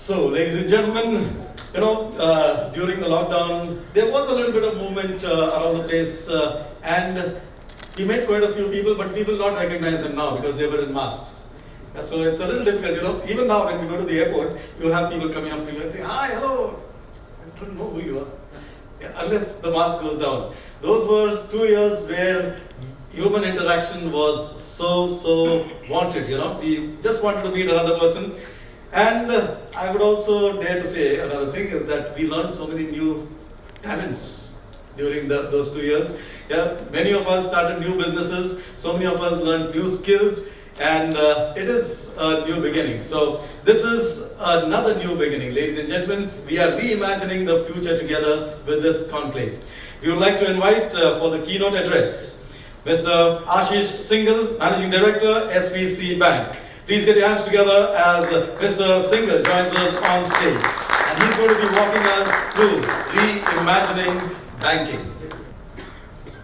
So, ladies and gentlemen, during the lockdown, there was a little bit of movement around the place, and we met quite a few people, but we will not recognize them now because they were in masks. So it's a little difficult, Even now, when we go to the airport, you have people coming up to you and say, "Hi, hello." I don't know who you are, unless the mask goes down. Those were 2 years where human interaction was so wanted. We just wanted to meet another person. And I would also dare to say another thing is that we learned so many new talents during those 2 years. Many of us started new businesses, so many of us learned new skills, and it is a new beginning. So this is another new beginning, ladies and gentlemen. We are reimagining the future together with this conclave. We would like to invite for the keynote address, Mr. Ashish Singhal, Managing Director, SVC Bank. Please get your hands together as Mr. Singhal joins us on stage. And he's going to be walking us through reimagining banking.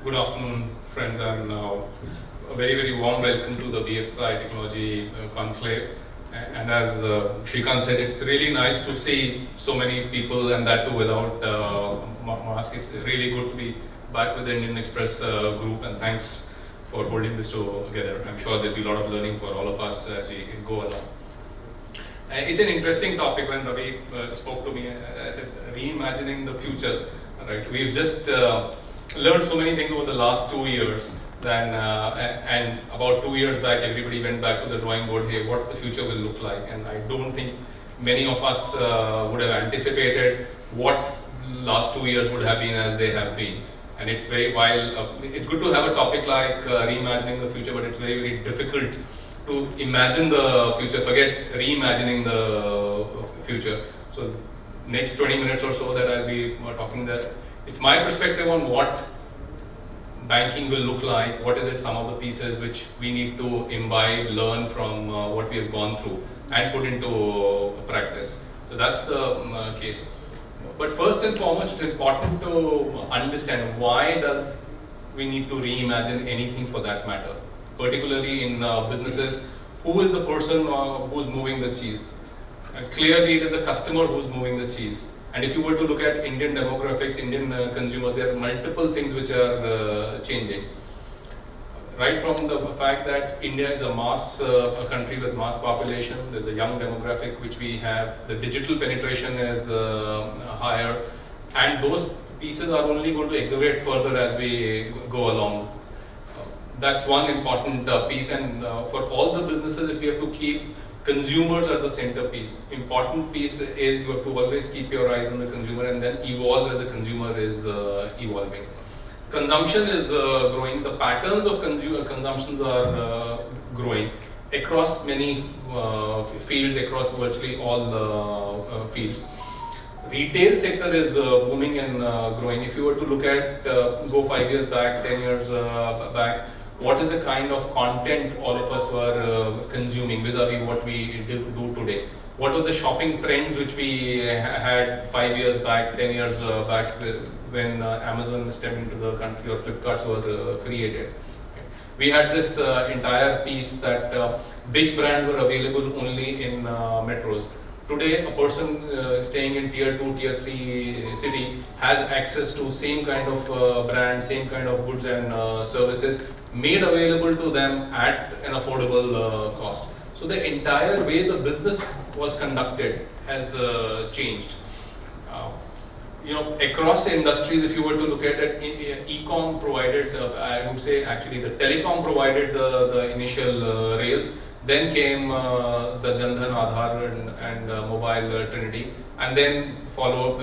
Good afternoon, friends, and a very warm welcome to the BFSI Technology Conclave. And as Shrikant said, it's really nice to see so many people, and that too without mask. It's really good to be back with the Indian Express group, and thanks for holding this together. I'm sure there'll be a lot of learning for all of us as we go along. It's an interesting topic. When Ravi spoke to me, I said, reimagining the future. Right? We've just learned so many things over the last 2 years. And about 2 years back, everybody went back to the drawing board, hey, what the future will look like. And I don't think many of us would have anticipated what last 2 years would have been as they have been. And it's it's good to have a topic like reimagining the future, but it's very difficult to imagine the future, forget reimagining the future. So next 20 minutes or so that I'll be talking that, it's my perspective on what banking will look like, what is it, some of the pieces which we need to imbibe, learn from what we have gone through and put into practice. So that's the case. But first and foremost, it's important to understand why does we need to reimagine anything for that matter, particularly in businesses. Who is the person who's moving the cheese? Clearly, it is the customer who's moving the cheese. And if you were to look at Indian demographics, Indian consumers, there are multiple things which are changing. Right from the fact that India is a country with mass population, there's a young demographic which we have, the digital penetration is higher, and those pieces are only going to accelerate further as we go along. That's one important piece, and for all the businesses, if you have to keep consumers at the centerpiece, important piece is you have to always keep your eyes on the consumer and then evolve as the consumer is evolving. Consumption is growing, the patterns of consumptions are growing across many fields, across virtually all fields. Retail sector is booming and growing. If you were to look at, go 5 years back, 10 years back, what is the kind of content all of us were consuming vis-a-vis what we do today? What were the shopping trends which we had 5 years back, 10 years back when Amazon stepped into the country or Flipkarts were created? We had this entire piece that big brands were available only in metros. Today, a person staying in tier 2, tier 3 city has access to same kind of brands, same kind of goods and services made available to them at an affordable cost. So the entire way the business was conducted has changed. Across industries, if you were to look at it, e-com provided, I would say actually the telecom provided the initial rails. Then came the Jan Dhan, Aadhaar and mobile trinity, and then followed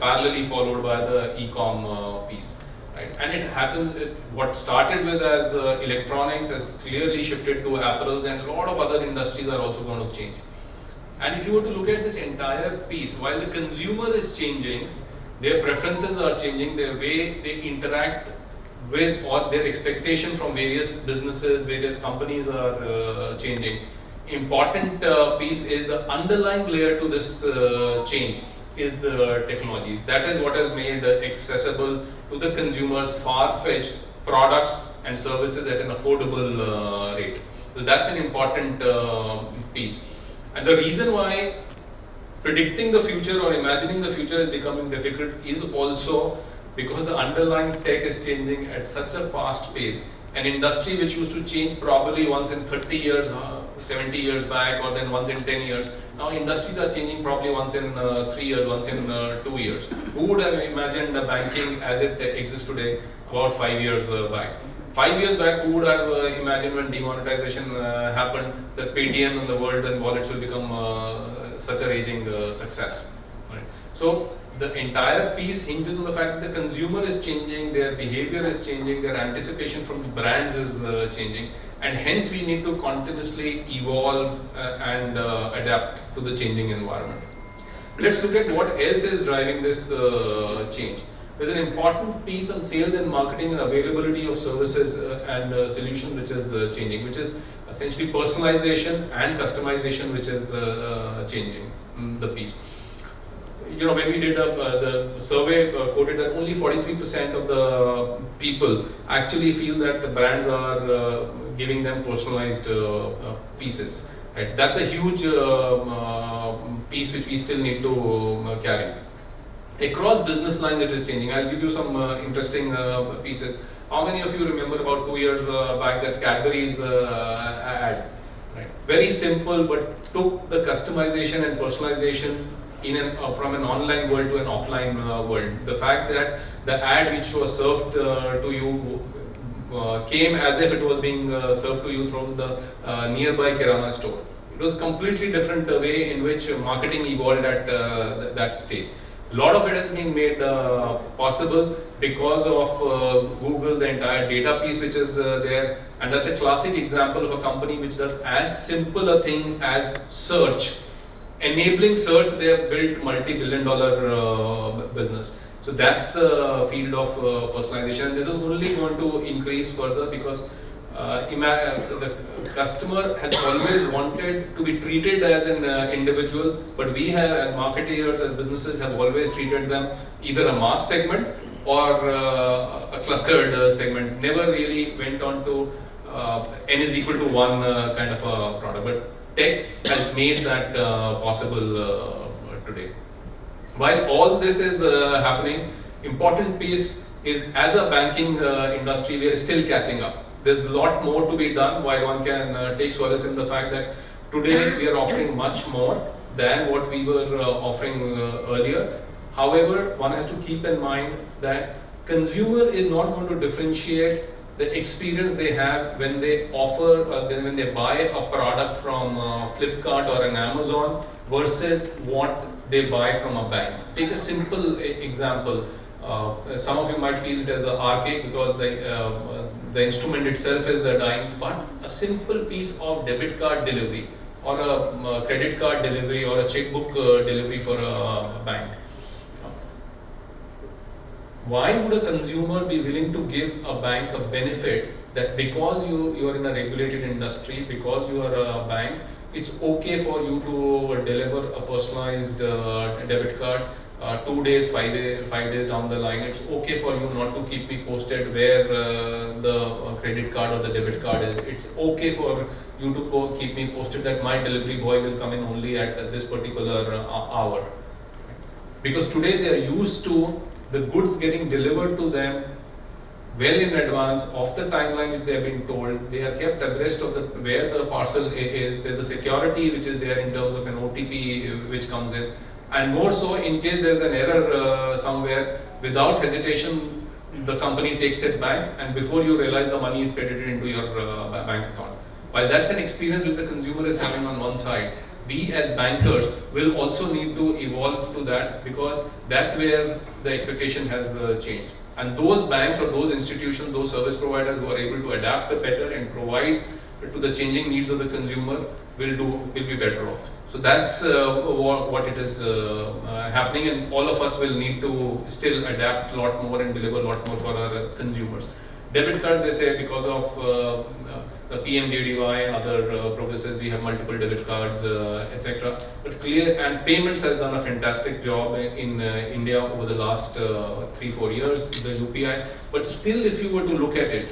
parallelly followed by the e-com piece. Right? And it happens, what started with as electronics has clearly shifted to apparels, and a lot of other industries are also going to change. And if you were to look at this entire piece, while the consumer is changing, their preferences are changing, their way they interact with or their expectation from various businesses, various companies are changing. Important piece is the underlying layer to this change is the technology. That is what has made accessible to the consumers far-fetched products and services at an affordable rate. So that's an important piece. And the reason why predicting the future or imagining the future is becoming difficult is also because the underlying tech is changing at such a fast pace. An industry which used to change probably once in 30 years, 70 years back, or then once in 10 years, now industries are changing probably once in 3 years, once in 2 years. Who would have imagined the banking as it exists today about 5 years back? 5 years back, who would have imagined when demonetization happened that Paytm in the world and wallets will become such a raging success? Right? So the entire piece hinges on the fact that the consumer is changing, their behavior is changing, their anticipation from the brands is changing, and hence we need to continuously evolve and adapt to the changing environment. Let's look at what else is driving this change. There's an important piece on sales and marketing and availability of services and solutions which is changing, which is essentially personalization and customization, which is changing the piece. You know, when we did the survey, quoted that only 43% of the people actually feel that the brands are giving them personalized pieces. Right? That's a huge piece which we still need to carry. Across business lines it is changing. I'll give you some interesting pieces. How many of you remember about 2 years back that Cadbury's ad? Right? Very simple, but took the customization and personalization from an online world to an offline world. The fact that the ad which was served to you came as if it was being served to you from the nearby Kirana store. It was a completely different way in which marketing evolved at that stage. A lot of it has been made possible because of Google, the entire data piece which is there, and that's a classic example of a company which does as simple a thing as search. Enabling search, they have built multi-billion-dollar business. So that's the field of personalization, and this is only going to increase further because the customer has always wanted to be treated as an individual, but we have, as marketers, as businesses, have always treated them either a mass segment or a clustered segment. Never really went on to n is equal to 1 kind of a product, but tech has made that possible today. While all this is happening, important piece is as a banking industry, we are still catching up. There's a lot more to be done, while one can take solace in the fact that today we are offering much more than what we were offering earlier. However, one has to keep in mind that consumer is not going to differentiate the experience they have when they offer, when they buy a product from Flipkart or an Amazon versus what they buy from a bank. Take a simple example. Some of you might feel it as an archaic because the instrument itself is dying, but a simple piece of debit card delivery or a credit card delivery or a checkbook delivery for a bank. Why would a consumer be willing to give a bank a benefit that because you are in a regulated industry, because you are a bank, it's okay for you to deliver a personalized debit card 2 days, 5 days down the line. It's okay for you not to keep me posted where the credit card or the debit card is. It's okay for you to keep me posted that my delivery boy will come in only at this particular hour. Because today they are used to the goods getting delivered to them well in advance of the timeline which they have been told. They are kept abreast of where the parcel is. There's a security which is there in terms of an OTP which comes in. And more so, in case there's an error somewhere, without hesitation, the company takes it back, and before you realize, the money is credited into your bank account. While that's an experience which the consumer is having on one side, we as bankers will also need to evolve to that, because that's where the expectation has changed. And those banks or those institutions, those service providers who are able to adapt better and provide to the changing needs of the consumer will be better off. So that's what it is happening, and all of us will need to still adapt a lot more and deliver a lot more for our consumers. Debit cards, they say, because of the PMJDY and other progresses, we have multiple debit cards, etc. But payments has done a fantastic job in India over the last 3-4 years, the UPI. But still, if you were to look at it,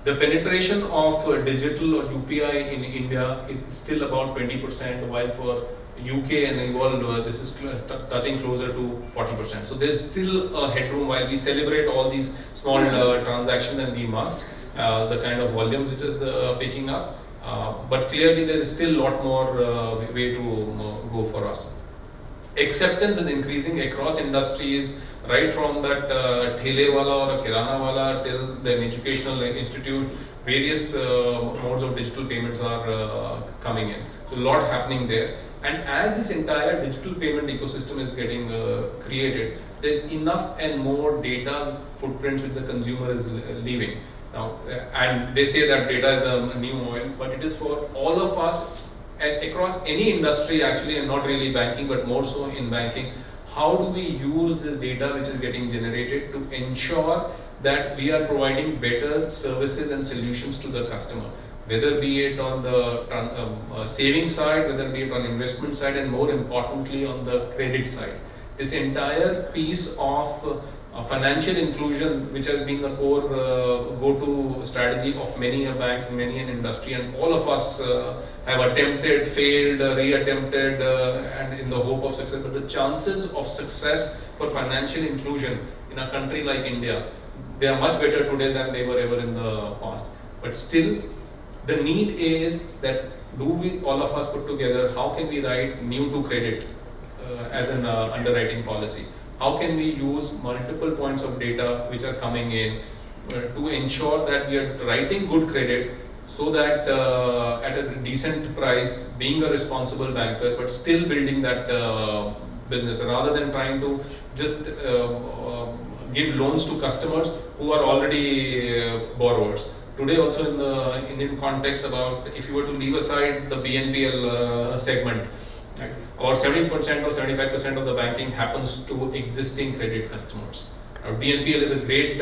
the penetration of digital or UPI in India is still about 20%, while for UK and involved, this is touching closer to 40%. So there's still a headroom while we celebrate all these small transactions, and we must, the kind of volumes it is picking up. But clearly there is still a lot more way to go for us. Acceptance is increasing across industries, right from that thele wala or a kirana wala till the educational institute. Various modes of digital payments are coming in. So a lot happening there. And as this entire digital payment ecosystem is getting created, there's enough and more data footprints which the consumer is leaving. Now, and they say that data is the new oil, but it is for all of us across any industry actually, and not really banking, but more so in banking. How do we use this data which is getting generated to ensure that we are providing better services and solutions to the customer, whether be it on the saving side, whether be it on investment side, and more importantly on the credit side. This entire piece of financial inclusion, which has been the core go-to strategy of many banks, many an industry, and all of us have attempted, failed, re-attempted, and in the hope of success. But the chances of success for financial inclusion in a country like India, they are much better today than they were ever in the past. But still, the need is that do we, all of us put together, how can we write new to credit as an underwriting policy? How can we use multiple points of data which are coming in to ensure that we are writing good credit, so that at a decent price, being a responsible banker, but still building that business, rather than trying to just give loans to customers who are already borrowers. Today also in the Indian context, about if you were to leave aside the BNPL segment, right, about 70% or 75% of the banking happens to existing credit customers. BNPL is a great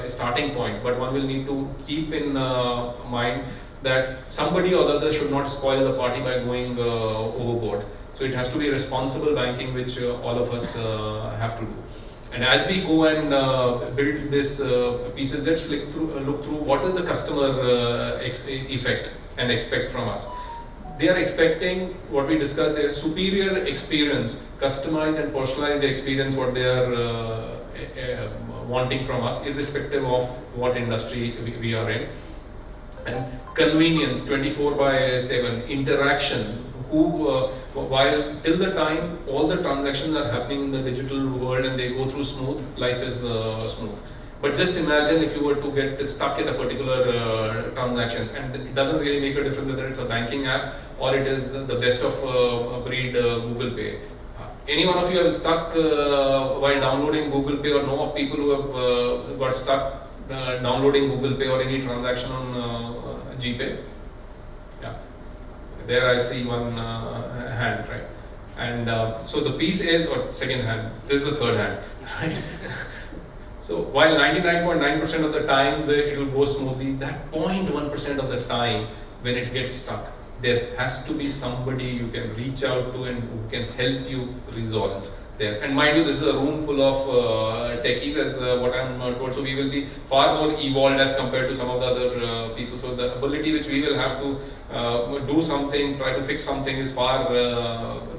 starting point, but one will need to keep in mind that somebody or the other should not spoil the party by going overboard. So it has to be responsible banking, which all of us have to do. And as we go and build this pieces, let's look through what is the customer effect and expect from us. They are expecting what we discussed there, superior experience, customized and personalized experience, what they are wanting from us, irrespective of what industry we are in. And convenience, 24/7, interaction, while till the time all the transactions are happening in the digital world and they go through smooth, life is smooth. But just imagine if you were to get stuck in a particular transaction, and it doesn't really make a difference whether it's a banking app or it is the best of breed Google Pay. Any one of you have stuck while downloading Google Pay, or know of people who have got stuck downloading Google Pay or any transaction on GPay? Yeah, there I see one hand, right? And so the piece is, or second hand, this is the third hand, right? So while 99.9% of the times it will go smoothly, that 0.1% of the time when it gets stuck, there has to be somebody you can reach out to and who can help you resolve there. And mind you, this is a room full of techies, as what I'm told. So we will be far more evolved as compared to some of the other people. So the ability which we will have to do something, try to fix something, is far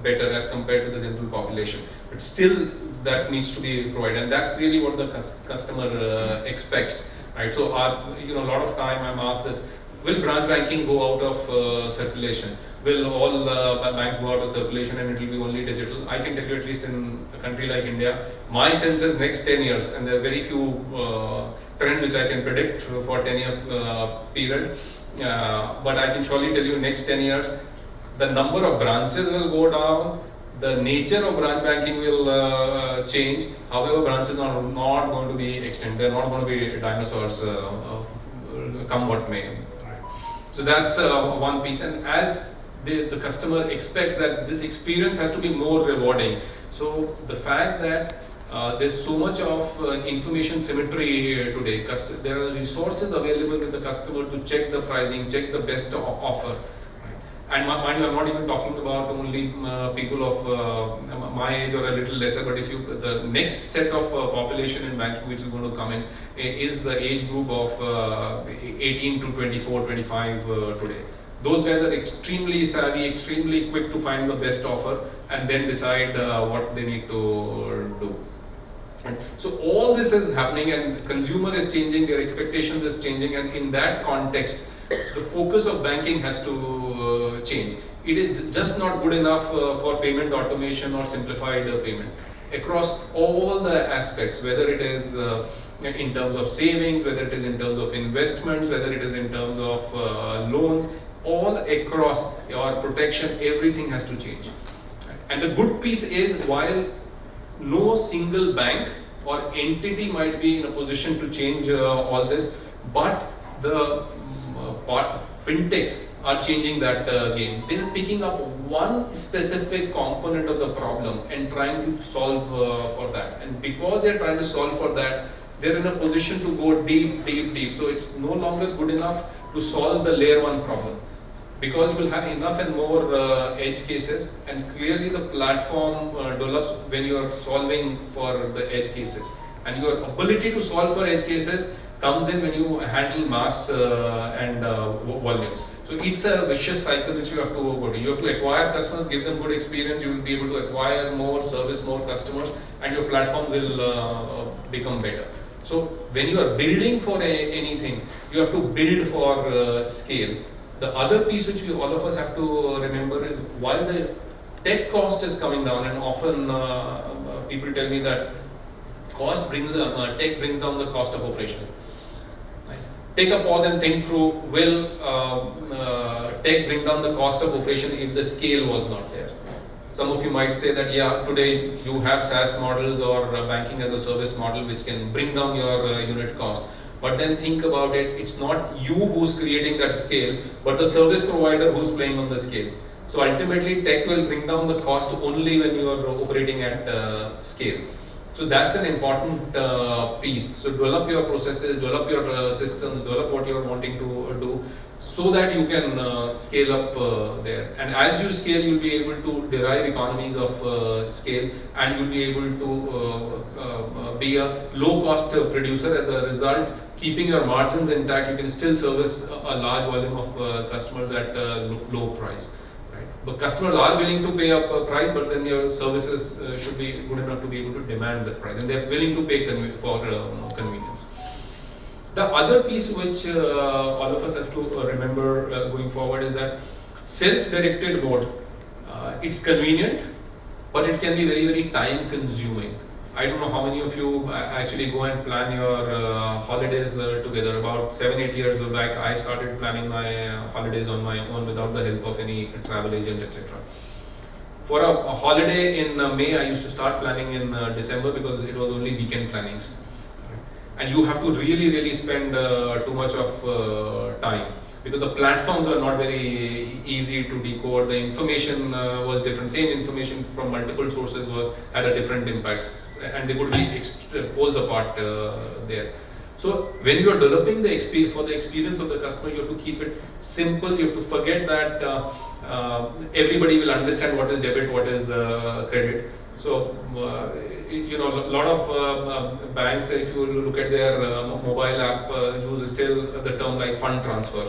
better as compared to the general population. But still, that needs to be provided, and that's really what the customer expects, right? So, a lot of time I'm asked this: will branch banking go out of circulation? Will all banks go out of circulation and it will be only digital? I can tell you, at least in a country like India, my sense is next 10 years, and there are very few trends which I can predict for 10-year period. But I can surely tell you, next 10 years, the number of branches will go down. The nature of branch banking will change. However, branches are not going to be extinct. They're not going to be dinosaurs, come what may. So that's one piece. And as the customer expects that this experience has to be more rewarding. So the fact that there's so much of information symmetry today, there are resources available with the customer to check the pricing, check the best offer. And mind you, I'm not even talking about only people of my age or a little lesser, but if you, the next set of population in banking which is going to come in is the age group of 18 to 24, 25 today. Those guys are extremely savvy, extremely quick to find the best offer and then decide what they need to do. Right. So all this is happening, and consumer is changing, their expectations is changing, and in that context, the focus of banking has to change. It is just not good enough for payment automation or simplified payment. Across all the aspects, whether it is in terms of savings, whether it is in terms of investments, whether it is in terms of loans, all across your protection, everything has to change. And the good piece is, while no single bank or entity might be in a position to change all this, but the fintechs are changing that game. They are picking up one specific component of the problem and trying to solve for that. And because they are trying to solve for that, they are in a position to go deep, deep, deep. So it's no longer good enough to solve the layer 1 problem, because you will have enough and more edge cases, and clearly the platform develops when you are solving for the edge cases, and your ability to solve for edge cases comes in when you handle mass and volumes. So it's a vicious cycle which you have to go to. You have to acquire customers, give them good experience, you will be able to acquire more, service more customers, and your platform will become better. So when you are building for anything, you have to build for scale. The other piece which all of us have to remember is, while the tech cost is coming down, and often people tell me that tech brings down the cost of operation. Right? Take a pause and think through, will tech bring down the cost of operation if the scale was not there? Some of you might say that, yeah, today you have SaaS models or banking as a service model which can bring down your unit cost. But then think about it, it's not you who's creating that scale, but the service provider who's playing on the scale. So ultimately, tech will bring down the cost only when you are operating at scale. So that's an important piece. So develop your processes, develop your systems, develop what you're wanting to do, so that you can scale up there. And as you scale, you'll be able to derive economies of scale, and you'll be able to be a low-cost producer. As a result, keeping your margins intact, you can still service a large volume of customers at a low price. Right? But customers are willing to pay up a price, but then your services should be good enough to be able to demand that price, and they're willing to pay for convenience. The other piece which all of us have to remember going forward is that self-directed mode, it's convenient, but it can be very, very time consuming. I don't know how many of you actually go and plan your holidays together. About 7-8 years back, I started planning my holidays on my own without the help of any travel agent, etc. For a holiday in May, I used to start planning in December, because it was only weekend plannings. And you have to really, really spend too much of time, because the platforms are not very easy to decode. The information was different. Same information from multiple sources had a different impact, and they could be poles apart there. So when you are developing the for the experience of the customer, you have to keep it simple. You have to forget that everybody will understand what is debit, what is credit. So you know, a lot of banks, if you look at their mobile app, use still the term like fund transfer.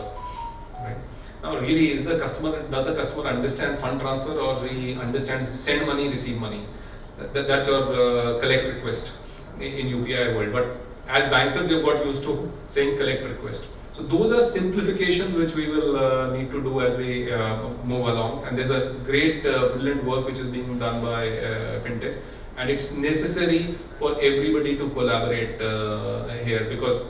Right? Now, really, does the customer understand fund transfer, or he understands send money, receive money? That's your collect request in UPI world. But as bankers, we have got used to saying collect request. So those are simplifications which we will need to do as we move along. And there's a great, brilliant work which is being done by fintechs. And it's necessary for everybody to collaborate here, because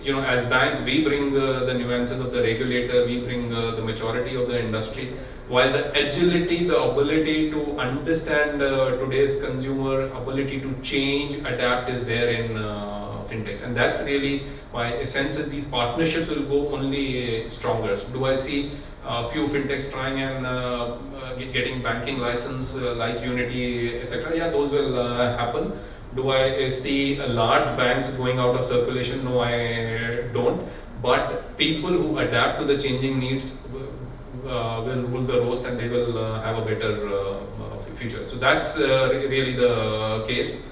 you know, as bank, we bring the nuances of the regulator, we bring the maturity of the industry, while the agility, the ability to understand today's consumer, ability to change, adapt is there in fintech. And that's really my sense is these partnerships will go only stronger. So do I see a few fintechs trying and getting banking license like Unity, etc.? Yeah, those will happen. Do I see large banks going out of circulation? No, I don't. But people who adapt to the changing needs will rule the roast, and they will have a better future. So that's really the case.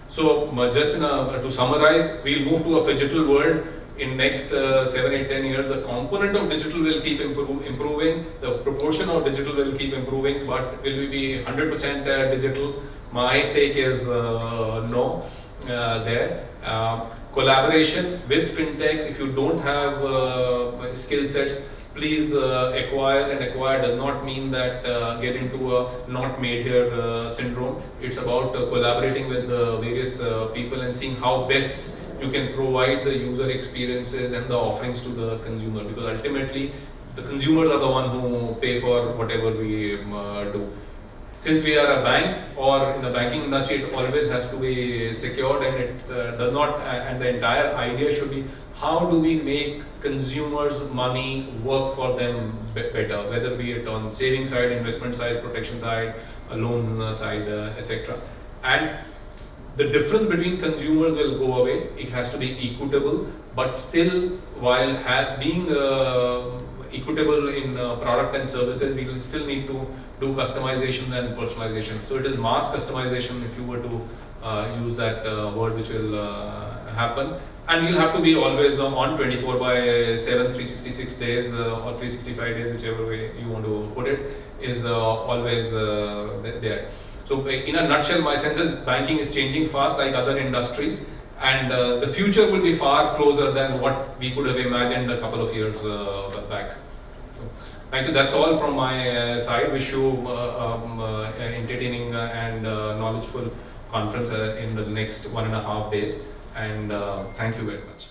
So just to summarize, we'll move to a phygital world. in next 7, 8, 10 years, the component of digital will keep improving, the proportion of digital will keep improving, but will we be 100% digital? My take is no there. Collaboration with fintechs, if you don't have skill sets, please acquire, and acquire does not mean that get into a not made here syndrome. It's about collaborating with the various people and seeing how best you can provide the user experiences and the offerings to the consumer, because ultimately the consumers are the one who pay for whatever we do. Since we are a bank, or in the banking industry, it always has to be secured, and it does not, and the entire idea should be how do we make consumers' money work for them better, whether be it on saving side, investment side, protection side, loans side, etc. And the difference between consumers will go away. It has to be equitable, but still, while being equitable in product and services, we will still need to do customization and personalization. So it is mass customization, if you were to use that word, which will happen. And you'll have to be always on 24/7, 366 days or 365 days, whichever way you want to put it, is always there. So in a nutshell, my sense is banking is changing fast like other industries, and the future will be far closer than what we could have imagined a couple of years back. So, thank you. That's all from my side. Wish you entertaining and knowledgeful conference in the next 1.5 days, and thank you very much.